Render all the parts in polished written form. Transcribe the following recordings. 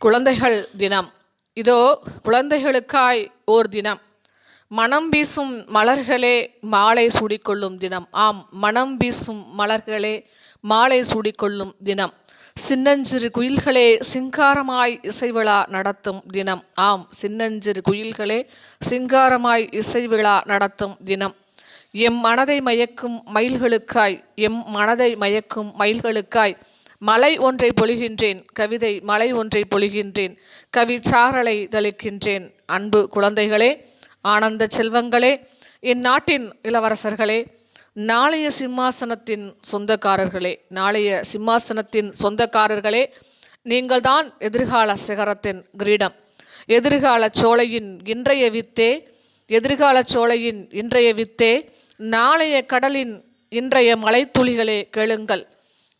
குழந்தைகள் தினம். இதோ குழந்தைகளுக்காய் ஓர் தினம். மனம் வீசும் மலர்களே மாலை சூடிக்கொள்ளும் தினம். ஆம், மனம் வீசும் மலர்களே மாலை சூடிக்கொள்ளும் தினம். சின்னஞ்சிறு குயில்களே சிங்காரமாய் இசைவிழா நடத்தும் தினம். ஆம், சின்னஞ்சிறு குயில்களே சிங்காரமாய் இசைவிழா நடத்தும் தினம். எம் மனதை மயக்கும் மயில்களுக்காய், எம் மனதை மயக்கும் மயில்களுக்காய் மலை ஒன்றை பொழிகின்றேன், கவிதை மலை ஒன்றை பொழிகின்றேன், கவி சாரலை தளிக்கின்றேன். அன்பு குழந்தைகளே, ஆனந்த செல்வங்களே, என் நாட்டின் இளவரசர்களே, நாளைய சிம்மாசனத்தின் சொந்தக்காரர்களே, நாளைய சிம்மாசனத்தின் சொந்தக்காரர்களே, நீங்கள்தான் எதிர்கால சிகரத்தின் கிரீடம். எதிர்கால சோலையின் இன்றைய வித்தே, எதிர்கால சோலையின் இன்றைய வித்தே, நாளைய கடலின் இன்றைய மலைத்துளிகளே கேளுங்கள்.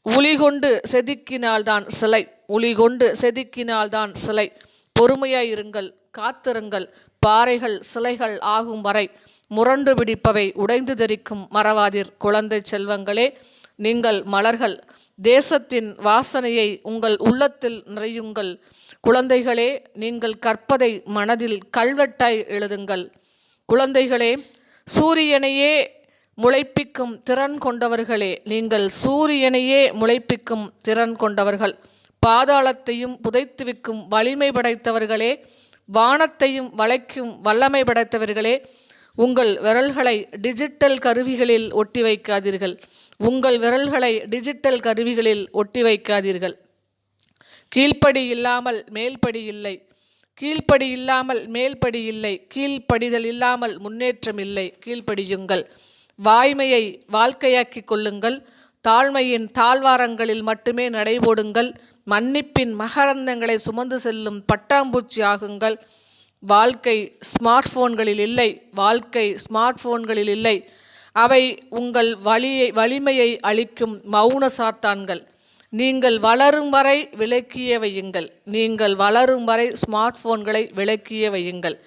உளி கொண்டு செதுக்கினால்தான் சிலை, உளி கொண்டு செதுக்கினால்தான் சிலை. பொறுமையாயிருங்கள், காத்திருங்கள். பாறைகள் சிலைகள் ஆகும் வரை முரண்டு பிடிப்பவை உடைந்து தெரிக்கும் மறவாதீர். குழந்தை செல்வங்களே, நீங்கள் மலர்கள். தேசத்தின் வாசனையை உங்கள் உள்ளத்தில் நிறையுங்கள். குழந்தைகளே, நீங்கள் கற்பதை மனதில் கல்வெட்டாய் எழுதுங்கள். குழந்தைகளே, சூரியனையே முளைப்பிக்கும் திறன் கொண்டவர்களே, நீங்கள் சூரியனையே முளைப்பிக்கும் திறன் கொண்டவர்கள். பாதாளத்தையும் புதைத்துவிக்கும் வலிமை படைத்தவர்களே, வானத்தையும் வளைக்கும் வல்லமை படைத்தவர்களே, உங்கள் விரல்களை டிஜிட்டல் கருவிகளில் ஒட்டி வைக்காதீர்கள். உங்கள் விரல்களை டிஜிட்டல் கருவிகளில் ஒட்டி வைக்காதீர்கள். கீழ்ப்படி இல்லாமல் மேல்படி இல்லை, கீழ்ப்படி இல்லாமல் மேல்படி இல்லை, கீழ்ப்படிதல் இல்லாமல் முன்னேற்றம் இல்லை. கீழ்ப்படியுங்கள். வாய்மையை வாழ்க்கையாக்கி கொள்ளுங்கள். தாழ்மையின் தாழ்வாரங்களில் மட்டுமே நடைபோடுங்கள். மன்னிப்பின் மகரந்தங்களை சுமந்து செல்லும் பட்டாம்பூச்சி ஆகுங்கள். வாழ்க்கை ஸ்மார்ட் போன்களில் இல்லை, வாழ்க்கை ஸ்மார்ட் போன்களில் இல்லை. அவை உங்கள் வலிமையை அளிக்கும் மௌன சாத்தான்கள். நீங்கள் வளரும் வரை விலக்கிய வையுங்கள். நீங்கள் வளரும் வரை ஸ்மார்ட் போன்களை விலக்கிய வையுங்கள்.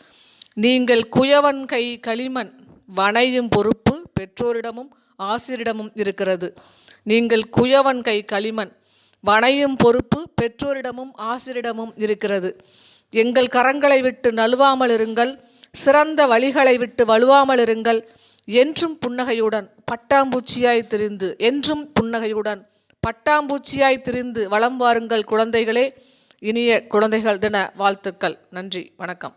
நீங்கள் குயவன் கை களிமண். வனையும் பொறுப்பு பெற்றோரிடமும் ஆசிரியரிடமும் இருக்கிறது. நீங்கள் குயவன் கை களிமண். வனையும் பொறுப்பு பெற்றோரிடமும் ஆசிரியரிடமும் இருக்கிறது. எங்கள் கரங்களை விட்டு நழுவாமல் இருங்கள். சிறந்த வழிகளை விட்டு வலுவாமல் இருங்கள். என்றும் புன்னகையுடன் பட்டாம்பூச்சியாய் திரிந்து, என்றும் புன்னகையுடன் பட்டாம்பூச்சியாய் திரிந்து வலம் வாருங்கள் குழந்தைகளே. இனிய குழந்தைகள் தின வாழ்த்துக்கள். நன்றி, வணக்கம்.